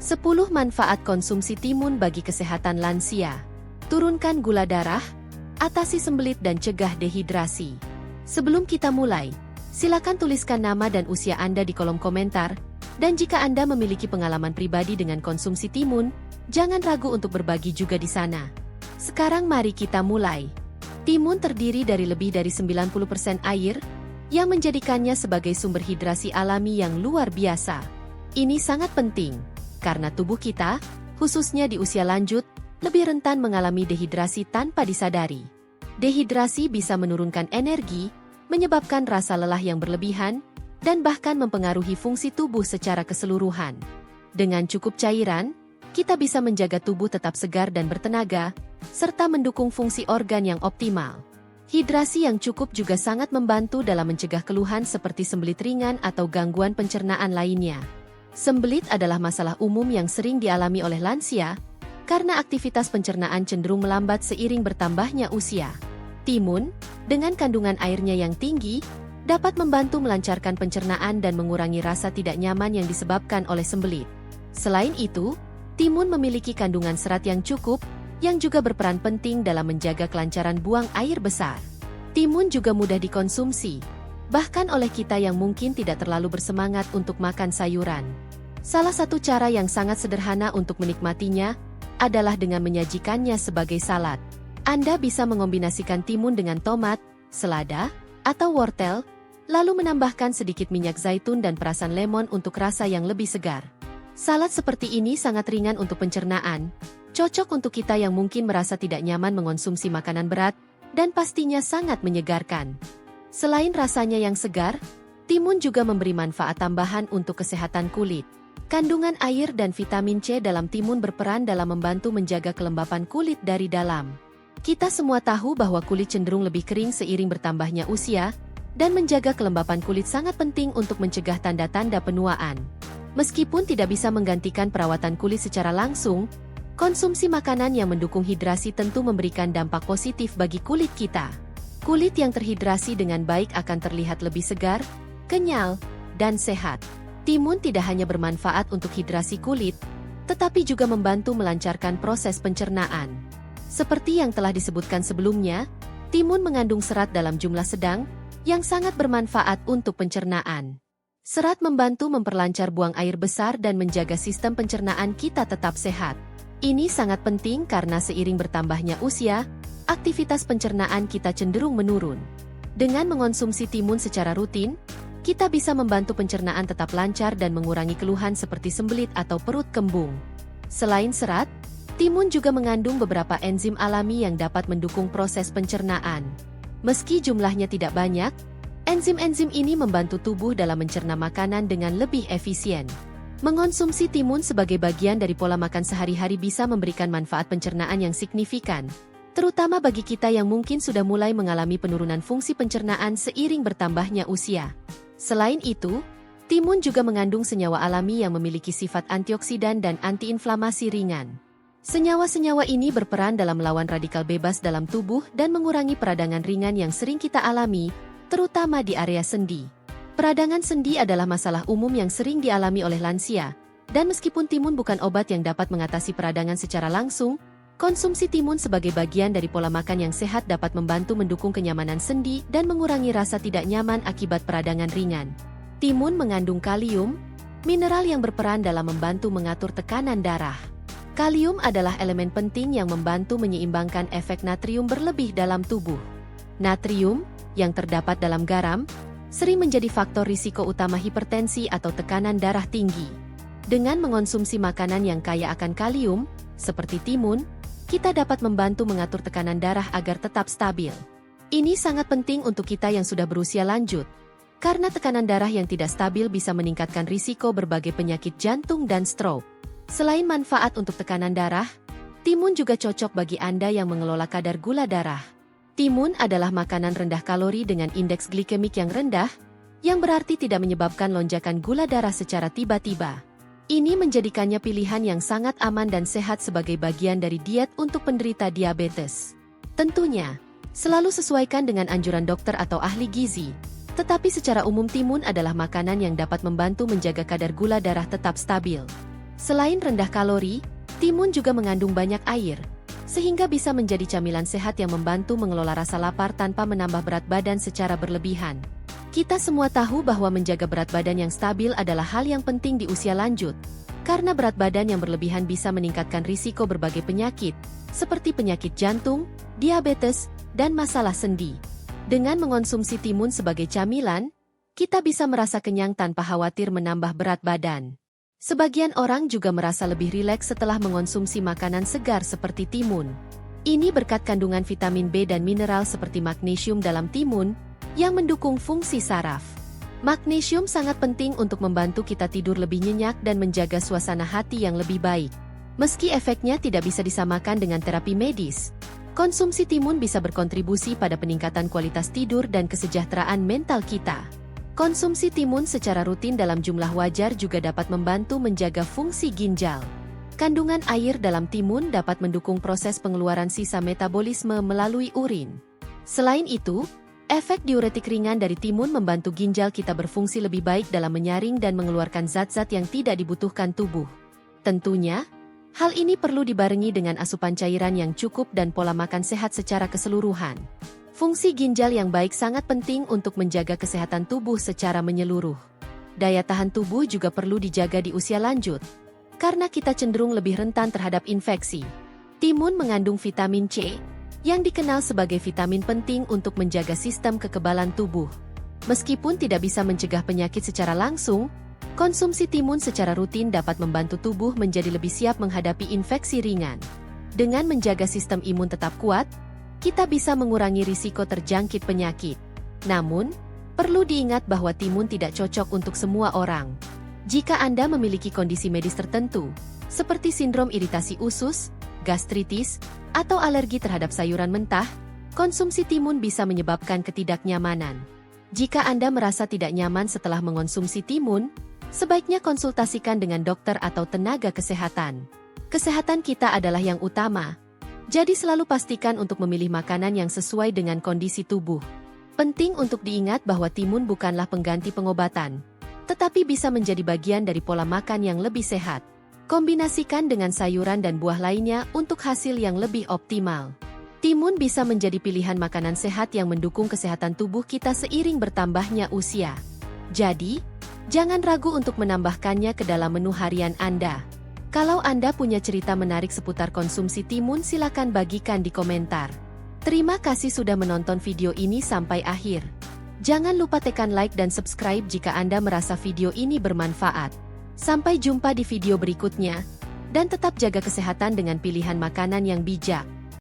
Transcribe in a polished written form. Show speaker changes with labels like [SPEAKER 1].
[SPEAKER 1] 10 manfaat konsumsi timun bagi kesehatan lansia. Turunkan gula darah, atasi sembelit dan cegah dehidrasi. Sebelum kita mulai, silakan tuliskan nama dan usia Anda di kolom komentar, dan jika Anda memiliki pengalaman pribadi dengan konsumsi timun, jangan ragu untuk berbagi juga di sana. Sekarang mari kita mulai. Timun terdiri dari lebih dari 90% air, yang menjadikannya sebagai sumber hidrasi alami yang luar biasa. Ini sangat penting, karena tubuh kita, khususnya di usia lanjut, lebih rentan mengalami dehidrasi tanpa disadari. Dehidrasi bisa menurunkan energi, menyebabkan rasa lelah yang berlebihan, dan bahkan mempengaruhi fungsi tubuh secara keseluruhan. Dengan cukup cairan, kita bisa menjaga tubuh tetap segar dan bertenaga, serta mendukung fungsi organ yang optimal. Hidrasi yang cukup juga sangat membantu dalam mencegah keluhan seperti sembelit ringan atau gangguan pencernaan lainnya. Sembelit adalah masalah umum yang sering dialami oleh lansia, karena aktivitas pencernaan cenderung melambat seiring bertambahnya usia. Timun, dengan kandungan airnya yang tinggi, dapat membantu melancarkan pencernaan dan mengurangi rasa tidak nyaman yang disebabkan oleh sembelit. Selain itu, timun memiliki kandungan serat yang cukup, yang juga berperan penting dalam menjaga kelancaran buang air besar. Timun juga mudah dikonsumsi, bahkan oleh kita yang mungkin tidak terlalu bersemangat untuk makan sayuran. Salah satu cara yang sangat sederhana untuk menikmatinya adalah dengan menyajikannya sebagai salad. Anda bisa mengombinasikan timun dengan tomat, selada, atau wortel, lalu menambahkan sedikit minyak zaitun dan perasan lemon untuk rasa yang lebih segar. Salad seperti ini sangat ringan untuk pencernaan, cocok untuk kita yang mungkin merasa tidak nyaman mengonsumsi makanan berat, dan pastinya sangat menyegarkan. Selain rasanya yang segar, timun juga memberi manfaat tambahan untuk kesehatan kulit. Kandungan air dan vitamin C dalam timun berperan dalam membantu menjaga kelembapan kulit dari dalam. Kita semua tahu bahwa kulit cenderung lebih kering seiring bertambahnya usia, dan menjaga kelembapan kulit sangat penting untuk mencegah tanda-tanda penuaan. Meskipun tidak bisa menggantikan perawatan kulit secara langsung, konsumsi makanan yang mendukung hidrasi tentu memberikan dampak positif bagi kulit kita. Kulit yang terhidrasi dengan baik akan terlihat lebih segar, kenyal, dan sehat. Timun tidak hanya bermanfaat untuk hidrasi kulit, tetapi juga membantu melancarkan proses pencernaan. Seperti yang telah disebutkan sebelumnya, timun mengandung serat dalam jumlah sedang, yang sangat bermanfaat untuk pencernaan. Serat membantu memperlancar buang air besar dan menjaga sistem pencernaan kita tetap sehat. Ini sangat penting karena seiring bertambahnya usia, aktivitas pencernaan kita cenderung menurun. Dengan mengonsumsi timun secara rutin, kita bisa membantu pencernaan tetap lancar dan mengurangi keluhan seperti sembelit atau perut kembung. Selain serat, timun juga mengandung beberapa enzim alami yang dapat mendukung proses pencernaan. Meski jumlahnya tidak banyak, enzim-enzim ini membantu tubuh dalam mencerna makanan dengan lebih efisien. Mengonsumsi timun sebagai bagian dari pola makan sehari-hari bisa memberikan manfaat pencernaan yang signifikan, terutama bagi kita yang mungkin sudah mulai mengalami penurunan fungsi pencernaan seiring bertambahnya usia. Selain itu, timun juga mengandung senyawa alami yang memiliki sifat antioksidan dan antiinflamasi ringan. Senyawa-senyawa ini berperan dalam melawan radikal bebas dalam tubuh dan mengurangi peradangan ringan yang sering kita alami, terutama di area sendi. Peradangan sendi adalah masalah umum yang sering dialami oleh lansia, dan meskipun timun bukan obat yang dapat mengatasi peradangan secara langsung, konsumsi timun sebagai bagian dari pola makan yang sehat dapat membantu mendukung kenyamanan sendi dan mengurangi rasa tidak nyaman akibat peradangan ringan. Timun mengandung kalium, mineral yang berperan dalam membantu mengatur tekanan darah. Kalium adalah elemen penting yang membantu menyeimbangkan efek natrium berlebih dalam tubuh. Natrium, yang terdapat dalam garam, sering menjadi faktor risiko utama hipertensi atau tekanan darah tinggi. Dengan mengonsumsi makanan yang kaya akan kalium, seperti timun, kita dapat membantu mengatur tekanan darah agar tetap stabil. Ini sangat penting untuk kita yang sudah berusia lanjut, karena tekanan darah yang tidak stabil bisa meningkatkan risiko berbagai penyakit jantung dan stroke. Selain manfaat untuk tekanan darah, timun juga cocok bagi Anda yang mengelola kadar gula darah. Timun adalah makanan rendah kalori dengan indeks glikemik yang rendah, yang berarti tidak menyebabkan lonjakan gula darah secara tiba-tiba. Ini menjadikannya pilihan yang sangat aman dan sehat sebagai bagian dari diet untuk penderita diabetes. Tentunya, selalu sesuaikan dengan anjuran dokter atau ahli gizi, tetapi secara umum timun adalah makanan yang dapat membantu menjaga kadar gula darah tetap stabil. Selain rendah kalori, timun juga mengandung banyak air, sehingga bisa menjadi camilan sehat yang membantu mengelola rasa lapar tanpa menambah berat badan secara berlebihan. Kita semua tahu bahwa menjaga berat badan yang stabil adalah hal yang penting di usia lanjut, karena berat badan yang berlebihan bisa meningkatkan risiko berbagai penyakit, seperti penyakit jantung, diabetes, dan masalah sendi. Dengan mengonsumsi timun sebagai camilan, kita bisa merasa kenyang tanpa khawatir menambah berat badan. Sebagian orang juga merasa lebih rileks setelah mengonsumsi makanan segar seperti timun. Ini berkat kandungan vitamin B dan mineral seperti magnesium dalam timun, yang mendukung fungsi saraf. Magnesium sangat penting untuk membantu kita tidur lebih nyenyak dan menjaga suasana hati yang lebih baik. Meski efeknya tidak bisa disamakan dengan terapi medis, konsumsi timun bisa berkontribusi pada peningkatan kualitas tidur dan kesejahteraan mental kita. Konsumsi timun secara rutin dalam jumlah wajar juga dapat membantu menjaga fungsi ginjal. Kandungan air dalam timun dapat mendukung proses pengeluaran sisa metabolisme melalui urin. Selain itu, efek diuretik ringan dari timun membantu ginjal kita berfungsi lebih baik dalam menyaring dan mengeluarkan zat-zat yang tidak dibutuhkan tubuh. Tentunya, hal ini perlu dibarengi dengan asupan cairan yang cukup dan pola makan sehat secara keseluruhan. Fungsi ginjal yang baik sangat penting untuk menjaga kesehatan tubuh secara menyeluruh. Daya tahan tubuh juga perlu dijaga di usia lanjut, karena kita cenderung lebih rentan terhadap infeksi. Timun mengandung vitamin C, yang dikenal sebagai vitamin penting untuk menjaga sistem kekebalan tubuh. Meskipun tidak bisa mencegah penyakit secara langsung, konsumsi timun secara rutin dapat membantu tubuh menjadi lebih siap menghadapi infeksi ringan. Dengan menjaga sistem imun tetap kuat, kita bisa mengurangi risiko terjangkit penyakit. Namun, perlu diingat bahwa timun tidak cocok untuk semua orang. Jika Anda memiliki kondisi medis tertentu, seperti sindrom iritasi usus, gastritis, atau alergi terhadap sayuran mentah, konsumsi timun bisa menyebabkan ketidaknyamanan. Jika Anda merasa tidak nyaman setelah mengonsumsi timun, sebaiknya konsultasikan dengan dokter atau tenaga kesehatan. Kesehatan kita adalah yang utama. Jadi selalu pastikan untuk memilih makanan yang sesuai dengan kondisi tubuh. Penting untuk diingat bahwa timun bukanlah pengganti pengobatan, tetapi bisa menjadi bagian dari pola makan yang lebih sehat. Kombinasikan dengan sayuran dan buah lainnya untuk hasil yang lebih optimal. Timun bisa menjadi pilihan makanan sehat yang mendukung kesehatan tubuh kita seiring bertambahnya usia. Jadi, jangan ragu untuk menambahkannya ke dalam menu harian Anda. Kalau Anda punya cerita menarik seputar konsumsi timun, silakan bagikan di komentar. Terima kasih sudah menonton video ini sampai akhir. Jangan lupa tekan like dan subscribe jika Anda merasa video ini bermanfaat. Sampai jumpa di video berikutnya, dan tetap jaga kesehatan dengan pilihan makanan yang bijak.